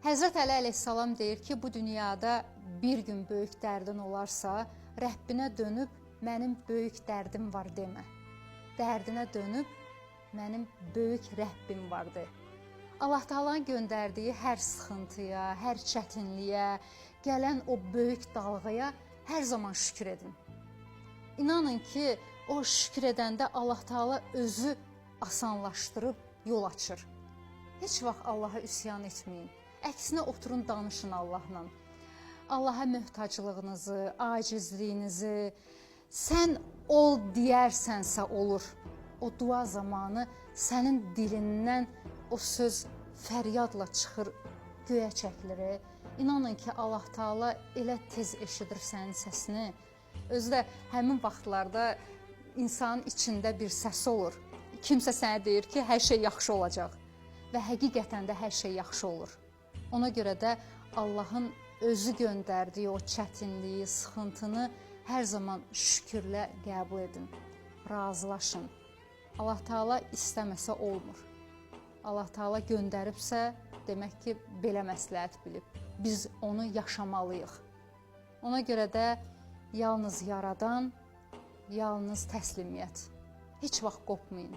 Həzrət Əli əleyhissalam deyir ki, bu dünyada bir gün böyük dərdin olarsa, Rəbbinə dönüb mənim böyük dərdim var demə. Dərdinə dönüb mənim böyük Rəbbim var de. Allah Taala'nın göndərdiyi hər sıxıntıya, hər çətinliyə, gələn o böyük dalğaya hər zaman şükür edin. İnanın ki, o şükür edəndə Allah Taala özü asanlaşdırıb yol açır. Heç vaxt Allaha üsyan etməyin. Əksinə oturun, danışın Allahla. Allaha möhtaclığınızı, acizliyinizi, sən ol deyərsənsə olur. O dua zamanı sənin dilindən o söz fəryadla çıxır, göyə çəkilir. İnanın ki, Allah Taala elə tez eşidir sənin səsini. Özü də həmin vaxtlarda insanın içində bir səs olur. Kimsə sənə deyir ki, hər şey yaxşı olacaq və həqiqətən də hər şey yaxşı olur. Ona görə də Allahın özü göndərdiyi o çətinliyi, sıxıntını hər zaman şükürlə qəbul edin, razılaşın. Allah Taala istəməsə olmur. Allah Taala göndəribsə, demək ki, belə məsləhət bilib. Biz onu yaşamalıyıq. Ona görə də yalnız yaradan, yalnız təslimiyyət. Heç vaxt qopmayın.